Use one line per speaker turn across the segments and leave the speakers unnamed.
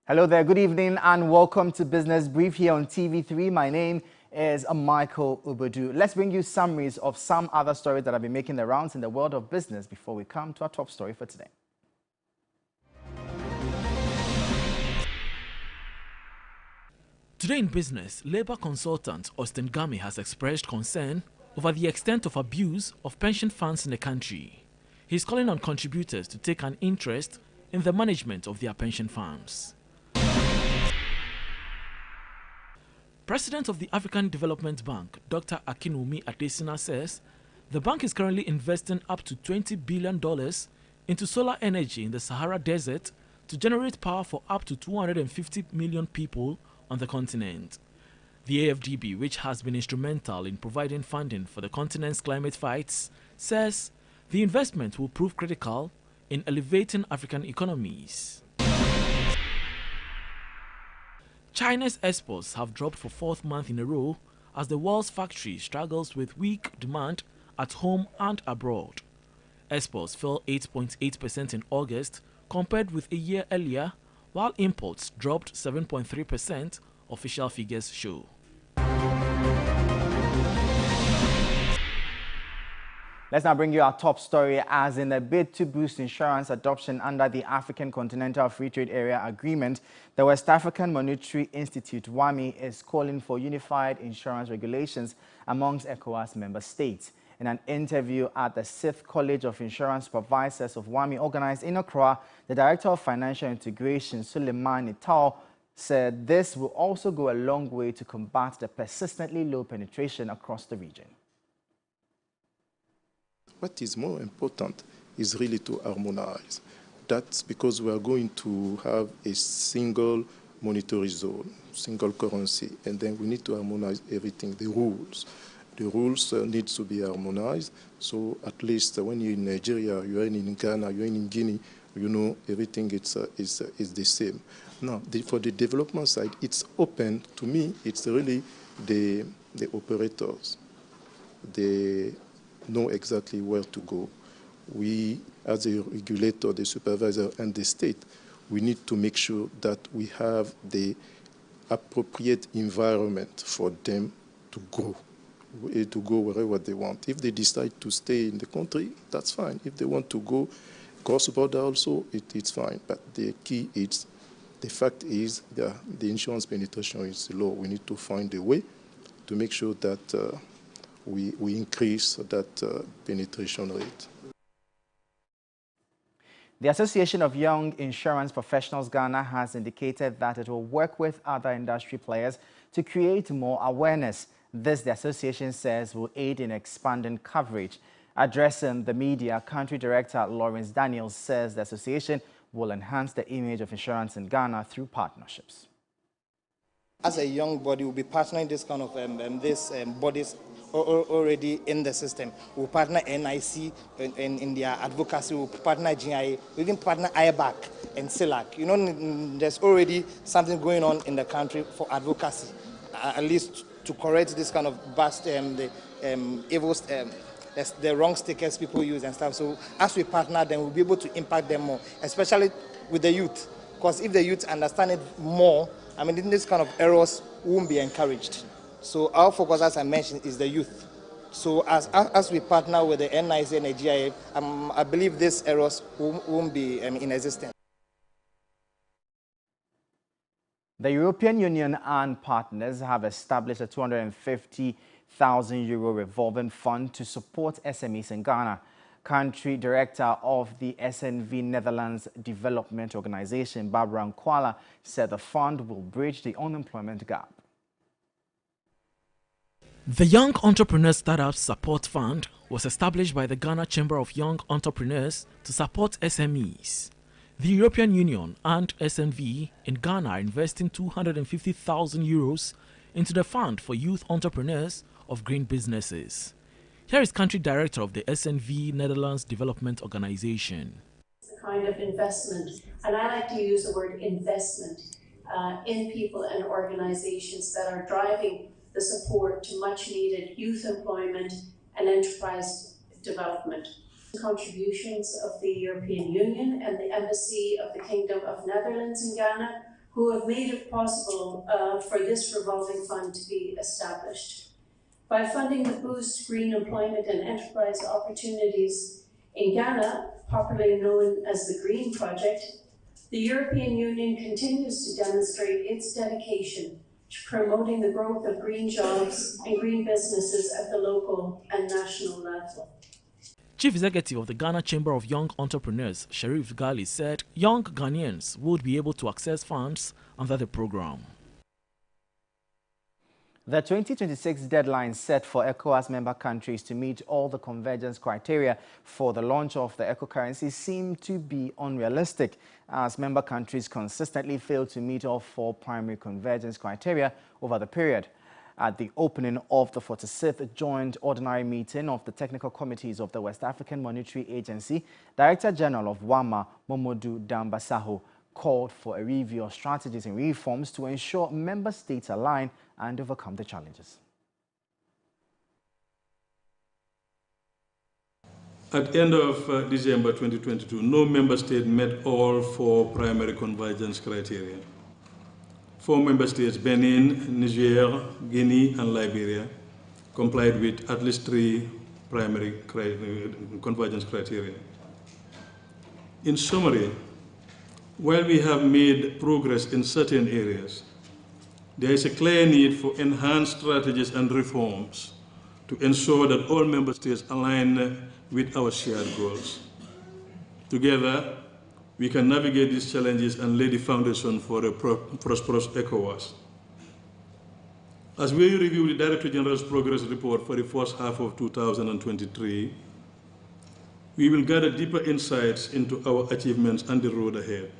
Hello there, good evening and welcome to Business Brief here on TV3. My name is Michael Ubudu. Let's bring you summaries of some other stories that have been making the rounds in the world of business before we come to our top story for today.
Today in business, Labour consultant Austin Gami has expressed concern over the extent of abuse of pension funds in the country. He is calling on contributors to take an interest in the management of their pension funds. President of the African Development Bank, Dr. Akinwumi Adesina, says the bank is currently investing up to $20 billion into solar energy in the Sahara Desert to generate power for up to 250 million people on the continent. The AFDB, which has been instrumental in providing funding for the continent's climate fights, says the investment will prove critical in elevating African economies. China's exports have dropped for fourth month in a row as the world's factory struggles with weak demand at home and abroad. Exports fell 8.8% in August compared with a year earlier, while imports dropped 7.3%, official figures show.
Let's now bring you our top story. As in a bid to boost insurance adoption under the African Continental Free Trade Area Agreement, the West African Monetary Institute, WAMI, is calling for unified insurance regulations amongst ECOWAS member states. In an interview at the 6th College of Insurance Supervisors of WAMI organized in Accra, the Director of Financial Integration, Suleiman Ital, said this will also go a long way to combat the persistently low penetration across the region.
What is more important is really to harmonize. That's because we are going to have a single monetary zone, single currency, and then we need to harmonize everything, the rules. The rules need to be harmonized, so at least when you're in Nigeria, you're in Ghana, you're in Guinea, you know everything is the same. Now, for the development side, it's open. To me, it's really the operators. They know exactly where to go. We, as a regulator, the supervisor, and the state, we need to make sure that we have the appropriate environment for them to go wherever they want. If they decide to stay in the country, that's fine. If they want to go cross-border also, it's fine. But the key is, the fact is that the insurance penetration is low. We need to find a way to make sure that we increase that penetration rate.
The Association of Young Insurance Professionals Ghana has indicated that it will work with other industry players to create more awareness. This, the association says, will aid in expanding coverage. Addressing the media, Country Director Lawrence Daniels says the association will enhance the image of insurance in Ghana through partnerships.
As a young body, we'll be partnering this kind of bodies already in the system. We'll partner NIC in their advocacy, we'll partner GIA, we even partner IBAC and CELAC. You know, there's already something going on in the country for advocacy, at least to correct this kind of bust, the evils, the wrong stickers people use and stuff. So as we partner them, we'll be able to impact them more, especially with the youth. Because if the youth understand it more, I mean, this kind of errors won't be encouraged. So our focus, as I mentioned, is the youth. So as we partner with the NIC and the GIA, I believe these errors won't be in existence.
The European Union and partners have established a €250,000 revolving fund to support SMEs in Ghana. Country Director of the SNV Netherlands Development Organization, Barbara Nkwala, said the fund will bridge the unemployment gap.
The Young Entrepreneur Startup Support Fund was established by the Ghana Chamber of Young Entrepreneurs to support SMEs. The European Union and SNV in Ghana are investing €250,000 into the fund for youth entrepreneurs of green businesses. Here is Country Director of the SNV Netherlands Development Organization.
It's a kind of investment, and I like to use the word investment in people and organizations that are driving the support to much needed youth employment and enterprise development. Contributions of the European Union and the Embassy of the Kingdom of Netherlands in Ghana, who have made it possible for this revolving fund to be established. By funding the Boost Green Employment and Enterprise Opportunities in Ghana, popularly known as the Green Project, the European Union continues to demonstrate its dedication to promoting the growth of green jobs and green businesses at the local and national level.
Chief Executive of the Ghana Chamber of Young Entrepreneurs, Sharif Ghali, said young Ghanaians would be able to access funds under the program.
The 2026 deadline set for ECOWAS member countries to meet all the convergence criteria for the launch of the eco-currency seemed to be unrealistic, as member countries consistently failed to meet all 4 primary convergence criteria over the period. At the opening of the 46th Joint Ordinary Meeting of the Technical Committees of the West African Monetary Agency, Director General of WAMA, Momodu Dambasaho, called for a review of strategies and reforms to ensure member states align and overcome the challenges.
At the end of December 2022, no member state met all 4 primary convergence criteria. 4 member states, Benin, Niger, Guinea, and Liberia, complied with at least 3 primary convergence criteria. In summary, while we have made progress in certain areas, there is a clear need for enhanced strategies and reforms to ensure that all member states align with our shared goals. Together, we can navigate these challenges and lay the foundation for a prosperous ECOWAS. As we review the Director General's progress report for the first half of 2023, we will gather deeper insights into our achievements and the road ahead.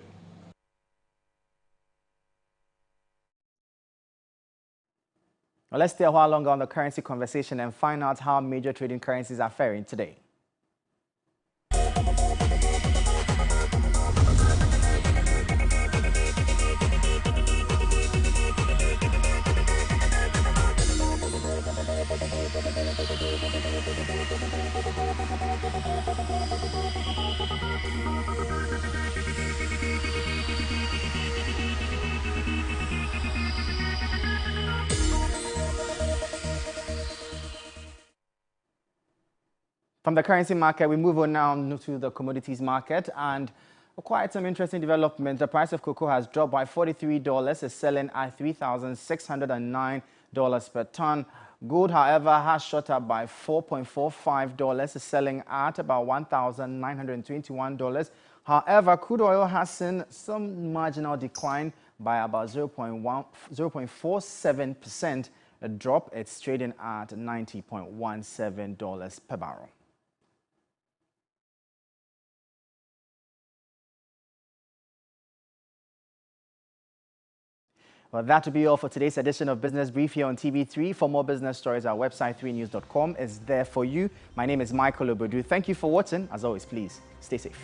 Well, let's stay a while longer on the currency conversation and find out how major trading currencies are faring today. From the currency market, we move on now to the commodities market, and quite some interesting development. The price of cocoa has dropped by $43, is selling at $3,609 per ton. Gold, however, has shot up by $4.45, is selling at about $1,921. However, crude oil has seen some marginal decline by about 0.47%, a drop. It's trading at $90.17 per barrel. Well, that will be all for today's edition of Business Brief here on TV3. For more business stories, our website 3news.com is there for you. My name is Michael Obodu. Thank you for watching. As always, please stay safe.